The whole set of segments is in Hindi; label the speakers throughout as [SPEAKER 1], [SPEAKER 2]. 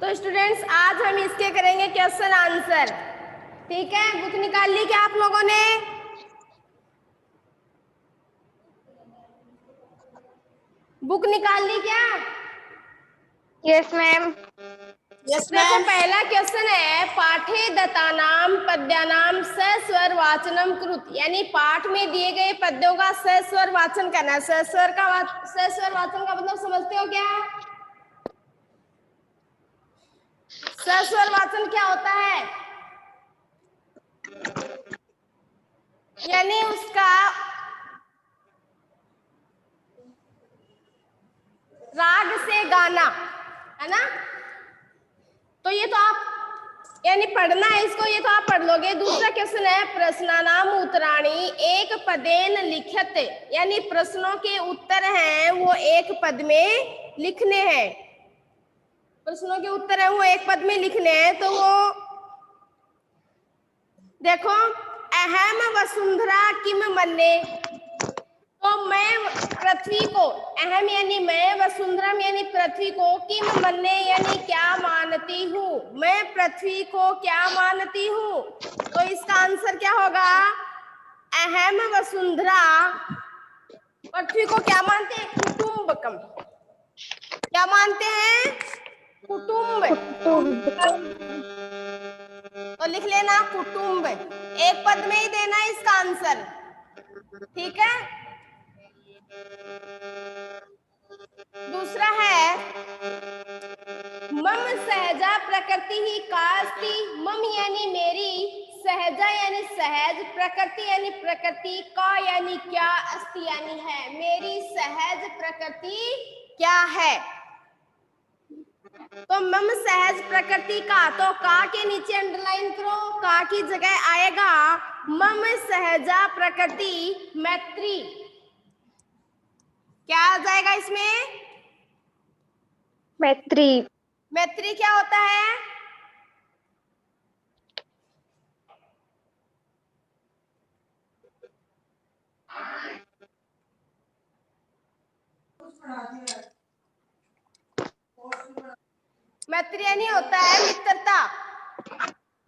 [SPEAKER 1] तो स्टूडेंट्स आज हम इसके करेंगे क्वेश्चन आंसर। ठीक है, बुक निकाल ली क्या आप लोगों ने? बुक निकाल ली क्या?
[SPEAKER 2] Yes ma'am.
[SPEAKER 1] Yes ma'am. पहला क्वेश्चन है पाठे दत्तानाम पद्यानाम सस्वर वाचनम कृत, यानी पाठ में दिए गए पद्यों का सस्वर वाचन करना है। सस्वर वाचन का मतलब समझते हो क्या? सस्वर वाचन क्या होता है? यानी उसका राग से गाना, है ना? तो ये तो आप यानी पढ़ना है इसको, ये तो आप पढ़ लोगे। दूसरा क्वेश्चन है प्रश्नानाम उत्तराणी एक पदेन लिखत, यानी प्रश्नों के उत्तर हैं वो एक पद में लिखने हैं। प्रश्नों के उत्तर है वो एक पद में लिखने हैं। तो वो देखो, अहम वसुंधरा किम मन्ने, तो मैं पृथ्वी को, अहम यानी मैं, वसुंधरम यानी पृथ्वी को, किम मन्ने यानी क्या मानती हूँ, मैं पृथ्वी को क्या मानती हूँ। तो इसका आंसर क्या होगा? अहम वसुंधरा पृथ्वी को क्या मानते हैं? कुटुंबकम। क्या मानते हैं? कुटुंब। तो लिख लेना कुटुंब, एक पद में ही देना है इसका आंसर। ठीक है। दूसरा है मम सहजा प्रकृति ही कास्ति, मम यानी मेरी, सहजा यानी सहज, प्रकृति यानी प्रकृति, का यानी क्या, अस्ति यानी है। मेरी सहज प्रकृति क्या है? तो मम सहज प्रकृति का, तो का के नीचे अंडरलाइन करो, का की जगह आएगा मम सहजा प्रकृति मैत्री। क्या आ जाएगा इसमें?
[SPEAKER 2] मैत्री।
[SPEAKER 1] मैत्री क्या होता है? मैत्री यानी होता है मित्रता,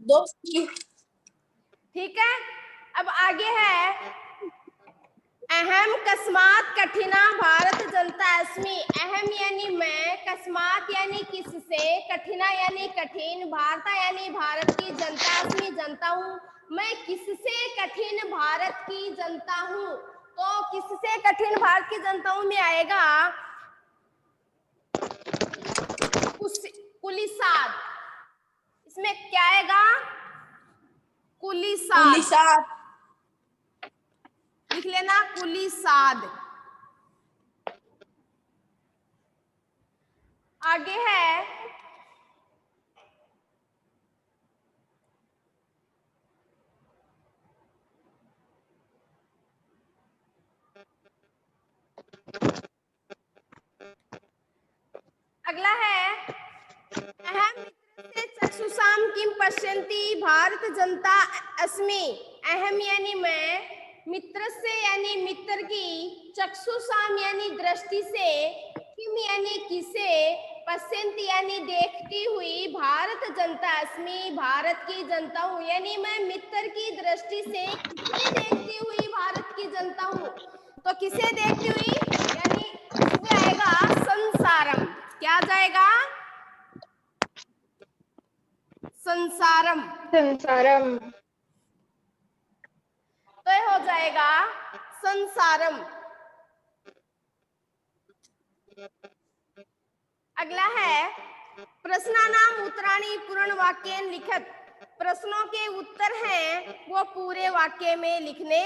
[SPEAKER 1] दोस्ती। ठीक है। अब आगे है अहम कस्मात कठिना भारत जनता अस्मि, अहम यानी मैं, कस्मात यानी किससे, कठिना यानी कठिन, भारत यानी भारत की, जनता अस्मि जनता हूँ, मैं किससे कठिन भारत की जनता हूँ। तो किससे कठिन भारत की जनता हूँ में आएगा कुलिसाद। इसमें क्या आएगा? कुलिसाद। लिख लेना कुलिसाद। आगे है अगला है अहम मित्र से चक्षुषाम किम पश्यन्ति भारत जनता अस्मि, अहम यानी मैं, मित्र से यानी मित्र की, चक्षुषाम यानी दृष्टि से, किम यानी किसे, पश्यन्ति यानी देखती हुई, भारत जनता अस्मि भारत की जनता हूँ, यानी मैं मित्र की दृष्टि से किसे देखती हुई भारत की जनता हूँ। तो किसे देखती हुई, यानी इसमें आएगा संसारम। क्या जाएगा? संसारम।
[SPEAKER 2] संसारम।
[SPEAKER 1] तो हो जाएगा संसारम। अगला है प्रश्नानाम उत्तराणी पूर्ण वाक्येन लिखत, प्रश्नों के उत्तर हैं वो पूरे वाक्य में लिखने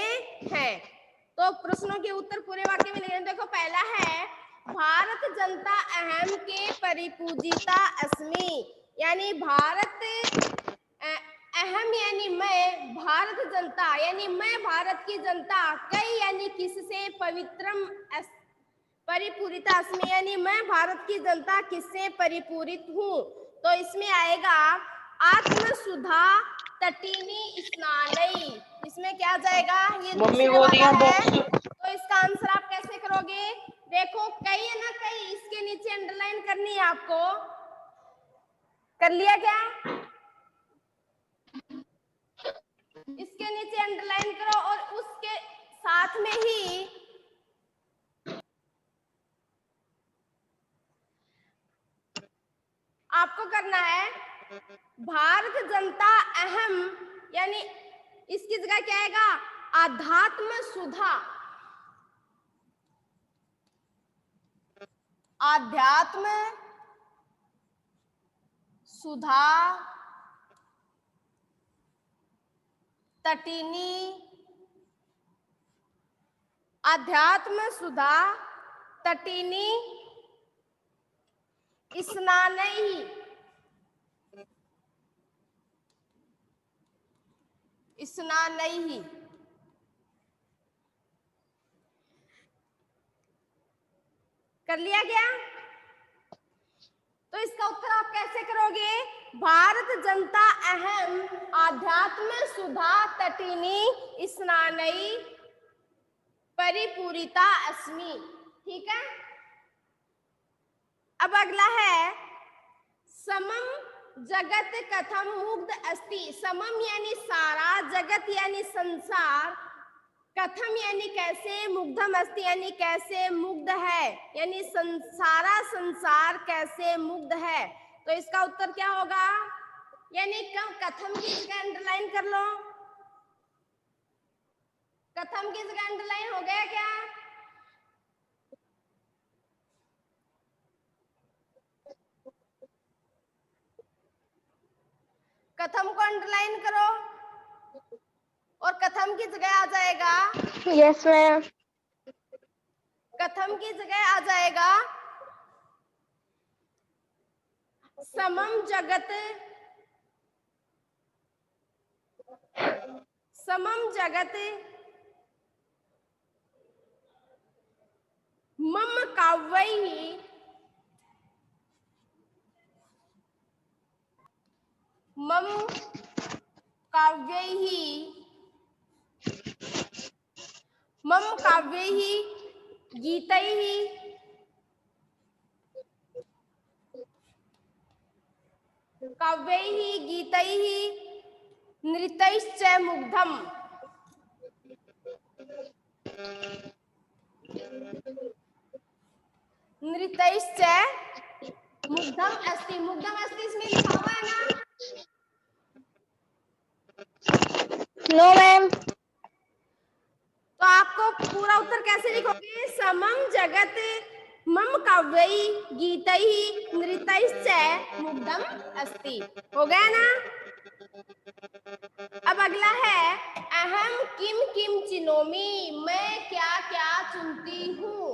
[SPEAKER 1] हैं। तो प्रश्नों के उत्तर पूरे वाक्य में लिखने, देखो पहला है भारत जनता अहम के परिपूजिता अस्मि, यानी भारत अहम यानी मैं, भारत जनता यानी मैं भारत की जनता, कई यानी किससे, पवित्रम परिपूरिता अस्मि यानी मैं भारत की जनता किससे परिपूरित हूँ। तो इसमें आएगा आत्मसुधा तटिनी स्नानई, इसमें क्या जाएगा, ये
[SPEAKER 3] मम्मी
[SPEAKER 1] दूसरे
[SPEAKER 3] वो
[SPEAKER 1] वाला
[SPEAKER 3] दिया
[SPEAKER 1] है।
[SPEAKER 3] बॉक्स।
[SPEAKER 1] तो इसका आंसर आप कैसे करोगे, देखो कई है ना, कई इसके नीचे अंडरलाइन करनी है आपको। कर लिया क्या, इसके नीचे अंडरलाइन करो और उसके साथ में ही आपको करना है भारत जनता अहम, यानी इसकी जगह क्या आएगा, आध्यात्म सुधा, आध्यात्म सुधा तटिनी, आध्यात्म सुधा तटिनी स्नानई, स्नानई। कर लिया गया। तो इसका उत्तर आप कैसे करोगे, भारत जनता अहम आध्यात्म सुधा तटिनी स्नानई परिपूरिता अस्मि, ठीक है। अब अगला है समम जगत कथम मुग्ध अस्ति, समम यानी सारा, जगत यानी संसार, कथम यानी कैसे, मुग्धम अस्ति यानी कैसे मुग्ध है, यानी सारा संसार कैसे मुग्ध है। तो इसका उत्तर क्या होगा, यानी कथम की जगह अंडरलाइन कर लो, कथम की जगह अंडरलाइन हो गया क्या, कथम को अंडरलाइन करो और कथम की जगह आ जाएगा,
[SPEAKER 2] यस मैम।
[SPEAKER 1] कथम की जगह आ जाएगा समम जगत, समम जगत मम काव्यैहि, मम काव्यैहि, मम काव्यैहि गीतैहि, काव्यैहि गीतैहि नृत्यैश्च मुग्धम, नृत्यैश्च मुग्धम अस्ति, मुग्धम अस्ति इसमें लिखा हुआ है ना,
[SPEAKER 2] नो मैम।
[SPEAKER 1] तो आपको पूरा उत्तर कैसे लिखोगे, समम जगत मम काव्यैहि गीतैहि नृत्यैश्च मुग्धम अस्ति, हो गया ना। अब अगला है अहम किम किम चिनोमी, मैं क्या क्या चुनती हूँ।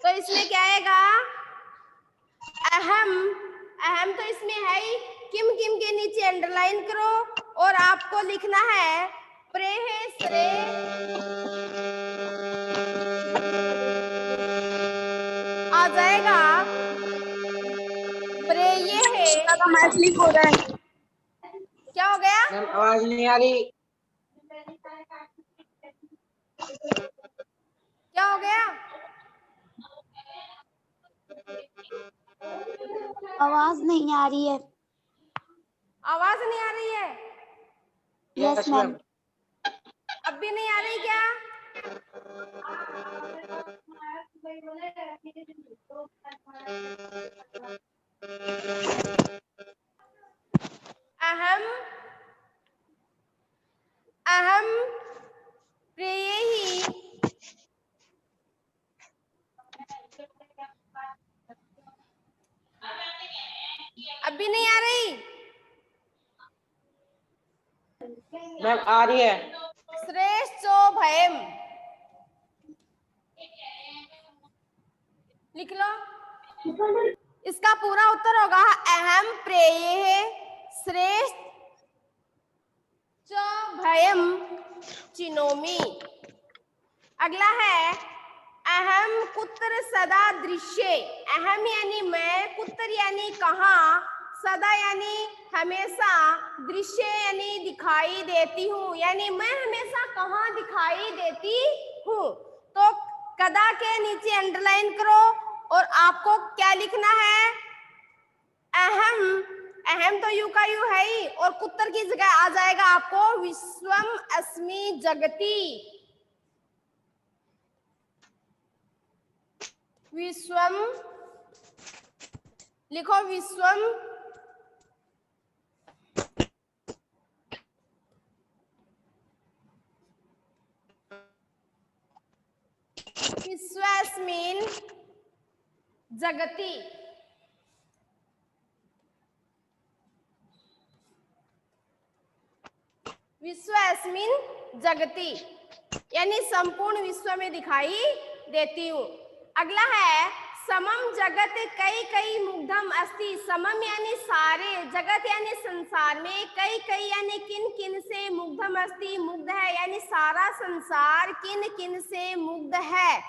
[SPEAKER 1] तो इसमें क्या आएगा, अहम, अहम तो इसमें है ही, किम किम के नीचे अंडरलाइन करो और आपको लिखना है प्रेह श्रे, आ जाएगा प्रेय है,
[SPEAKER 2] का मैच लीक हो रहा है।
[SPEAKER 1] क्या हो गया,
[SPEAKER 3] मैम आवाज नहीं आ रही।
[SPEAKER 1] क्या हो गया,
[SPEAKER 2] आवाज नहीं आ रही है।
[SPEAKER 1] आवाज नहीं आ रही है,
[SPEAKER 3] यस मैम।
[SPEAKER 1] अब भी नहीं आ रही क्या, अहम, अहम प्रेयहि, अब भी नहीं आ रही,
[SPEAKER 3] मैडम आ रही है।
[SPEAKER 1] श्रेष्ठो भयम लिख लो। इसका पूरा उत्तर होगा अहम प्रेयः श्रेष्ठ च भयम चिनोमि। अगला है अहम कुत्र सदा दृश्ये। अहम यानी मैं, कुत्र यानी कहाँ, सदा यानी हमेशा, दृश्य यानी दिखाई देती हूँ, यानी मैं हमेशा कहाँ दिखाई देती हूँ। तो कदा के नीचे अंडरलाइन करो और आपको क्या लिखना है, अहम। अहम तो यू का यू है ही, और कुत्र की जगह आ जाएगा आपको विश्वम अस्मि जगति। विश्वम लिखो, विश्वम विश्वस्मिन् जगति। विश्वस्मिन् जगति यानी संपूर्ण विश्व में दिखाई देती हूँ। अगला है समम जगत कई कई मुग्धम अस्ति। समम यानी सारे, जगत यानी संसार में, कई कई यानी किन किन से, मुग्धम अस्ति मुग्ध है, यानी सारा संसार किन किन से मुग्ध है।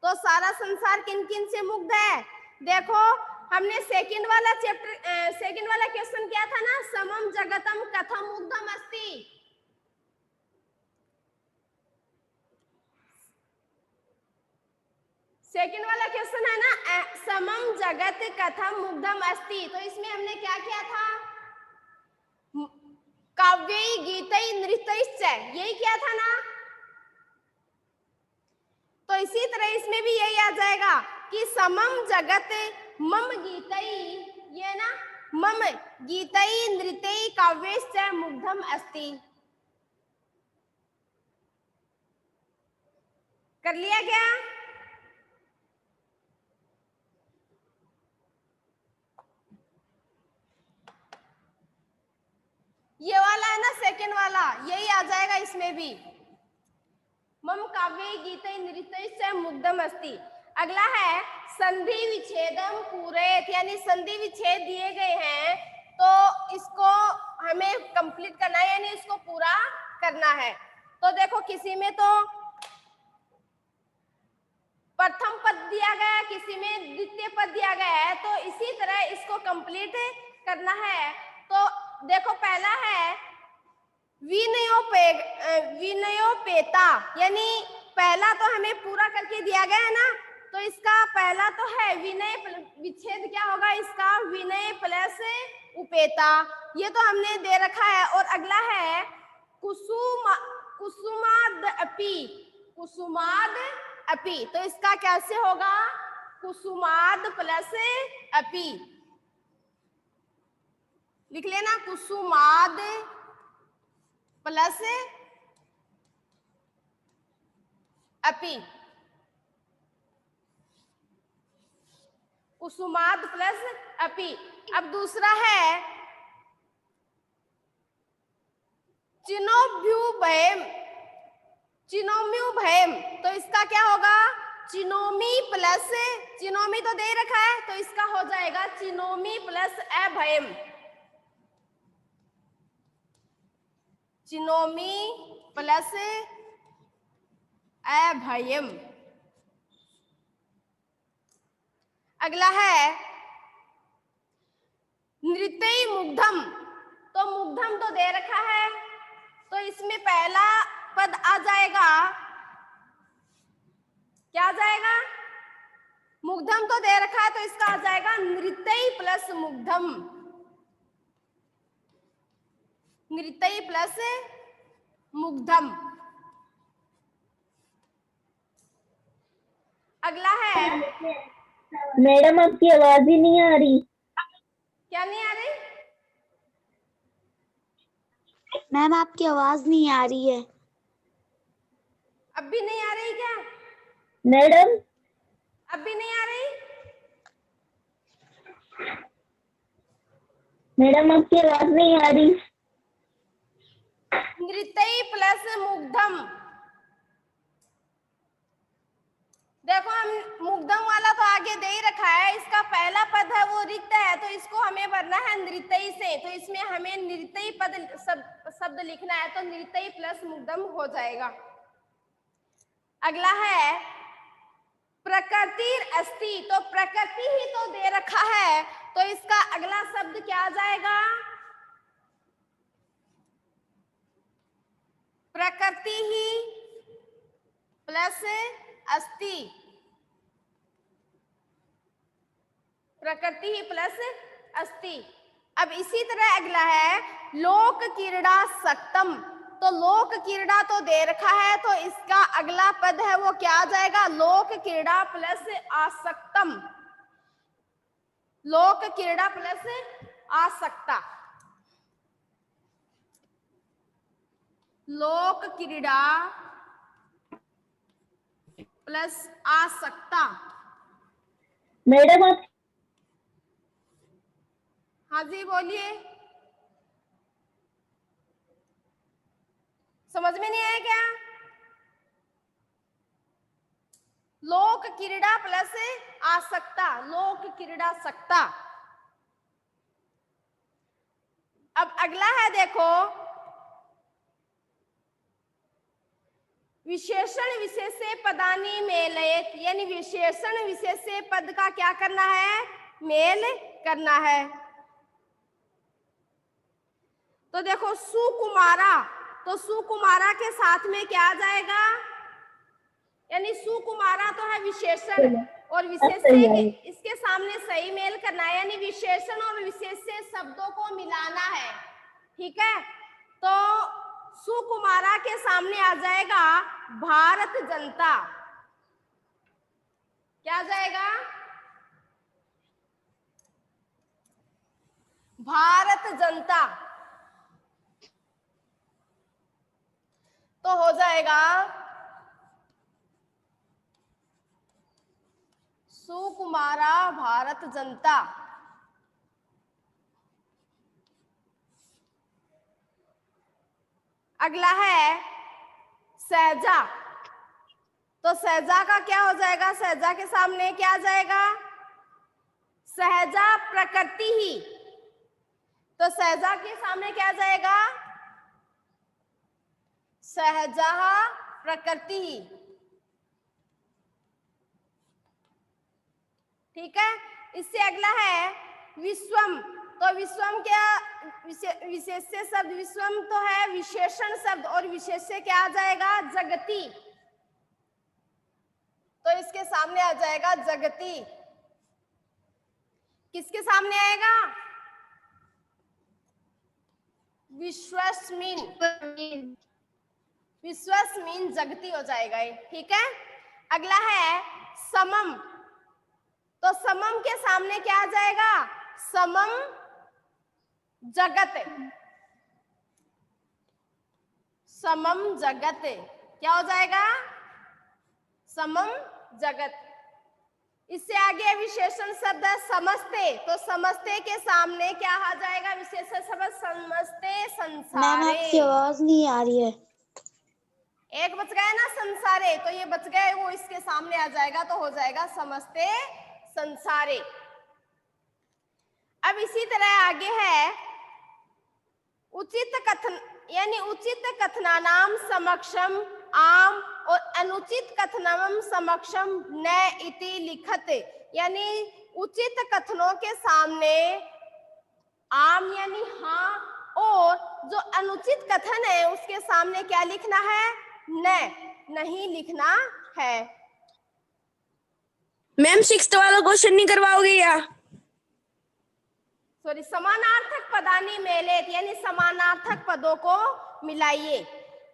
[SPEAKER 1] तो सारा संसार किन किन से मुग्ध है, देखो हमने सेकंड वाला चैप्टर सेकंड वाला क्वेश्चन क्या था ना, समम जगतम कथम मुग्धम अस्ति। सेकंड वाला क्वेश्चन है ना समम जगत कथम मुग्धम अस्ति। तो इसमें हमने क्या किया था, काव्यई गीतई नृत्यश्च, यही किया था ना। तो इसी तरह इसमें भी यही आ जाएगा कि समम जगत मम गीतई, ये ना मम गीतई नृत्यई काव्यश्च मुग्धम अस्ति। कर लिया क्या? ये वाला है ना सेकंड वाला, यही आ जाएगा इसमें भी, मम काव्ये गीते नृत्य मुग्धम अस्ति। अगला है संधि विच्छेदम पूरेत, यानी संधि विच्छेद दिए गए हैं तो इसको हमें कंप्लीट करना है, यानी इसको पूरा करना है। तो देखो किसी में तो प्रथम पद दिया गया है, किसी में द्वितीय पद दिया गया है, तो इसी तरह इसको कंप्लीट करना है। तो देखो पहला है विनयोपेता, यानी पहला तो हमें पूरा करके दिया गया है ना, तो इसका पहला तो है विनय, विच्छेद क्या होगा इसका, विनय प्लस उपेता, ये तो हमने दे रखा है। और अगला है कुसुमाद अपि, कुसुमाद अपि, तो इसका कैसे होगा, कुसुमाद प्लस अपि, लिख लेना, कुसुमाद प्लस अपि, कुसुमाद प्लस अपि। अब दूसरा है चिनोम्युभयम, चिनोम्युभयम, तो इसका क्या होगा, चिनोमी प्लस, चिनोमी तो दे रखा है तो इसका हो जाएगा चिनोमी प्लस अभयम, चिनोमी प्लस अभयम। अगला है नृत्य मुग्धम, तो मुग्धम तो दे रखा है तो इसमें पहला पद आ जाएगा, क्या आ जाएगा, मुग्धम तो दे रखा है तो इसका आ जाएगा नृत्य प्लस मुग्धम, नृत्य प्लस मुग्धम। अगला है,
[SPEAKER 2] मैडम आपकी आवाज ही नहीं आ रही।
[SPEAKER 1] क्या नहीं आ रही?
[SPEAKER 2] मैम आपकी आवाज नहीं आ रही है।
[SPEAKER 1] अब भी नहीं आ रही क्या?
[SPEAKER 2] मैडम
[SPEAKER 1] अब भी नहीं आ रही?
[SPEAKER 2] मैडम आपकी आवाज नहीं आ रही।
[SPEAKER 1] नृत्यई प्लस मुग्धम। देखो हम मुग्धम वाला तो आगे दे ही रखा है, इसका पहला पद है वो रिक्त है, तो इसको हमें भरना है नृत्यई से, तो इसमें हमें नृत्यई पद शब्द लिखना है, तो नृत्यई प्लस मुग्धम हो जाएगा। अगला है प्रकृति अस्ति, तो प्रकृति ही तो दे रखा है, तो इसका अगला शब्द क्या आ जाएगा? प्रकृति ही प्लस अस्ति, प्रकृति ही प्लस अस्ति। अब इसी तरह अगला है लोक क्रीड़ा सक्तम, तो लोक क्रीड़ा तो दे रखा है, तो इसका अगला पद है वो क्या आ जाएगा? लोक क्रीड़ा प्लस आसक्तम, लोक क्रीड़ा प्लस आसक्ता, लोक क्रीड़ा प्लस आसक्ता।
[SPEAKER 2] मैडम आप
[SPEAKER 1] हाँ जी बोलिए, समझ में नहीं आया क्या? लोक क्रीड़ा प्लस आसक्ता, लोक क्रीड़ा सक्ता। अब अगला है देखो विशेषण विशेष्य पदानि मेलयेत, यानी विशेषण विशेष्य पद का क्या करना है? मेल करना है। तो देखो सुकुमारा, तो सुकुमारा के साथ में क्या आ जाएगा? यानी सुकुमारा तो है विशेषण और विशेष्य के इसके सामने सही मेल करना है, यानी विशेषण और विशेष्य शब्दों को मिलाना है, ठीक है? तो सुकुमारा के सामने आ जाएगा भारत जनता, क्या आ जाएगा? भारत जनता, तो हो जाएगा सुकुमारा भारत जनता। अगला है सहजा, तो सहजा का क्या हो जाएगा? सहजा के सामने क्या आ जाएगा? सहजा प्रकृति ही, तो सहजा के सामने क्या आ जाएगा? सहजा प्रकृति ही, ठीक है? इससे अगला है विश्वम, तो विश्वम क्या विशेष्य शब्द, विश्वम तो है विशेषण शब्द और विशेष्य क्या आ जाएगा? जगती, तो इसके सामने आ जाएगा जगती। किसके सामने आएगा? विश्वस्मिन, विश्वस्मिन जगती हो जाएगा ये, ठीक है? अगला है समम, तो समम के सामने क्या आ जाएगा? समम जगत, समम जगत, क्या हो जाएगा? समम जगत। इससे आगे विशेषण शब्द है समस्ते, तो समस्ते के सामने क्या आ जाएगा? विशेषण शब्द समस्ते संसारे।
[SPEAKER 4] मैम आपकी आवाज नहीं आ रही है।
[SPEAKER 1] एक बच गया ना संसारे, तो ये बच गए, वो इसके सामने आ जाएगा, तो हो जाएगा समस्ते संसारे। अब इसी तरह आगे है उचित कथन, यानी उचित कथनानाम समक्षम आम और अनुचित कथनम समक्षम न इति लिखत, यानी उचित कथनों के सामने आम यानी हाँ, और जो अनुचित कथन है उसके सामने क्या लिखना है? न, नहीं लिखना है।
[SPEAKER 5] मैम 6th वाला क्वेश्चन नहीं करवाओगे या?
[SPEAKER 1] सॉरी, समानार्थक पदानि मेलेत, यानी समानार्थक पदों को मिलाइए।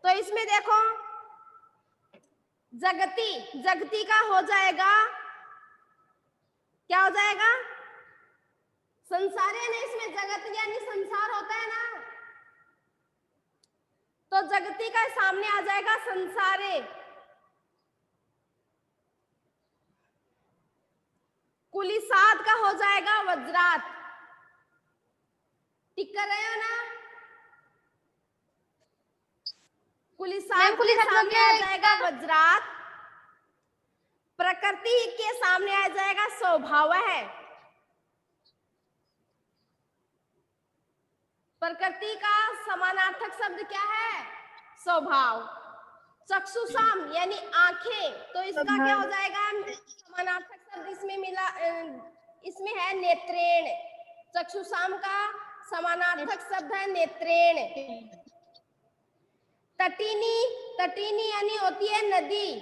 [SPEAKER 1] तो इसमें देखो जगती, जगती का हो जाएगा, क्या हो जाएगा? संसार, यानी इसमें जगत यानी संसार होता है ना, तो जगती का सामने आ जाएगा संसारे। कुलिसाद का हो जाएगा वज्रात, टिक कर रहे हो ना? कुलिसात के सामने आ जाएगा वज्रात, प्रकृति के सामने आ जाएगा स्वभाव है। प्रकृति का समानार्थक शब्द क्या है? स्वभाव। चक्षुषाम यानी आंखें, तो इसका क्या हो जाएगा समानार्थक शब्द? इसमें मिला, इसमें है नेत्रेण। चक्षुषाम का समानार्थक शब्द है नेत्रेण। तटिनी, तटिनी यानी होती है नदी,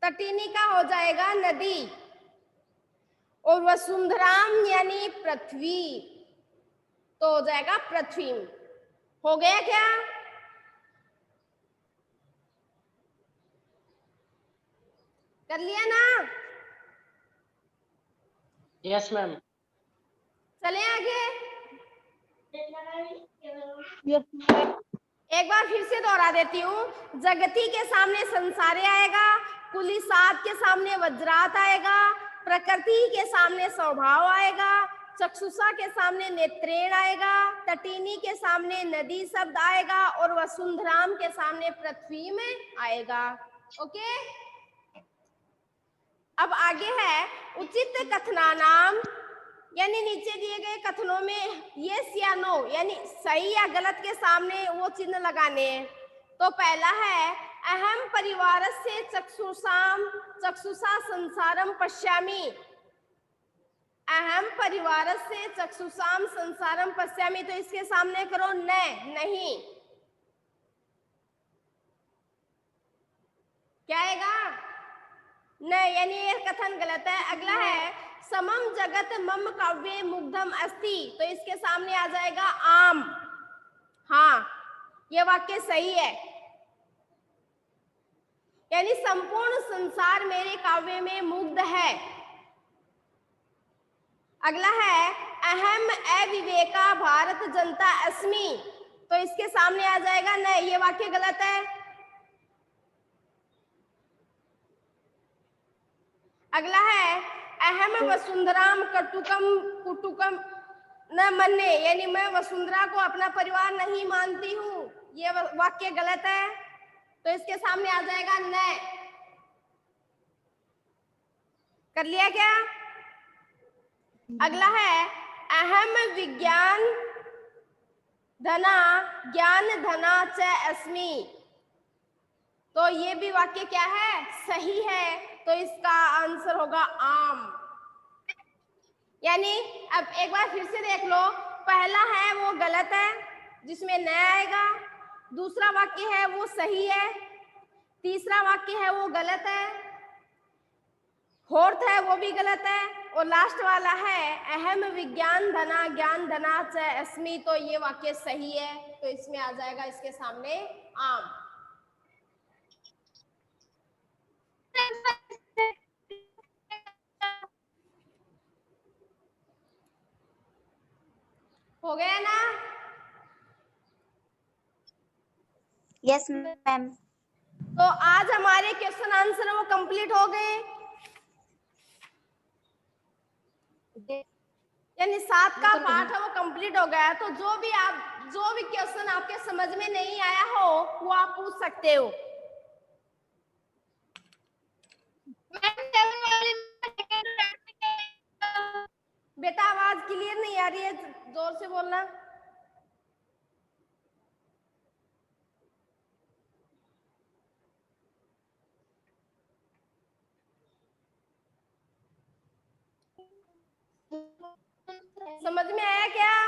[SPEAKER 1] तटिनी का हो जाएगा नदी। और वसुंधराम यानी पृथ्वी, तो हो जाएगा पृथ्वी। हो गया क्या? कर लिया ना?
[SPEAKER 3] Yes ma'am.
[SPEAKER 1] चले आगे। एक बार फिर से दोहरा देती हूँ। जगती के सामने संसारे आएगा, कुलिसात के सामने वज्रात आएगा, प्रकृति के सामने स्वभाव आएगा, चक्षुषा के सामने नेत्रेण आएगा, तटिनी के सामने नदी शब्द आएगा और वसुंधराम के सामने पृथ्वी में आएगा। ओके, अब आगे है उचित कथनानाम, यानी नीचे दिए गए कथनों में यस या नो यानी सही या गलत के सामने वो चिन्ह लगाने हैं। तो पहला है अहम परिवारस्य चक्षुषाम चक्षुषा संसारम पश्यामि। अहम परिवारस्य चक्षुषाम संसारम पश्यामि, तो इसके सामने करो नहीं। क्या आएगा? नहीं, यानी ये कथन गलत है। अगला है समम जगत मम काव्ये मुग्धम अस्ति, तो इसके सामने आ जाएगा आम। हाँ, ये वाक्य सही है, यानी संपूर्ण संसार मेरे काव्य में मुग्ध है। अगला है अहम अविवेका भारत जनता अस्मि, तो इसके सामने आ जाएगा नहीं, ये वाक्य गलत है। अगला है अहम वसुंधराम कटुकम कुटुकम न मन्ने, यानी मैं वसुंधरा को अपना परिवार नहीं मानती हूँ, ये वाक्य गलत है। तो इसके सामने आ जाएगा न। कर लिया क्या? अगला है अहम विज्ञान धना ज्ञान धना च अस्मि, तो ये भी वाक्य क्या है? सही है, तो इसका आंसर होगा आम। यानी अब एक बार फिर से देख लो, पहला है वो गलत है जिसमें न आएगा, दूसरा वाक्य है वो सही है, तीसरा वाक्य है वो गलत है, फोर्थ है वो भी गलत है, और लास्ट वाला है अहम विज्ञान धना ज्ञान धना च अस्मि, तो ये वाक्य सही है, तो इसमें आ जाएगा इसके सामने आम। हो गया ना?
[SPEAKER 4] Yes ma'am.
[SPEAKER 1] तो आज हमारे क्वेश्चन आंसर वो कंप्लीट हो गए, यानी 7 का पार्ट है वो कंप्लीट हो गया। तो जो भी क्वेश्चन आपके समझ में नहीं आया हो वो आप पूछ सकते हो। बेटा आवाज क्लियर नहीं आ रही है, जोर से बोलना। समझ में आया क्या?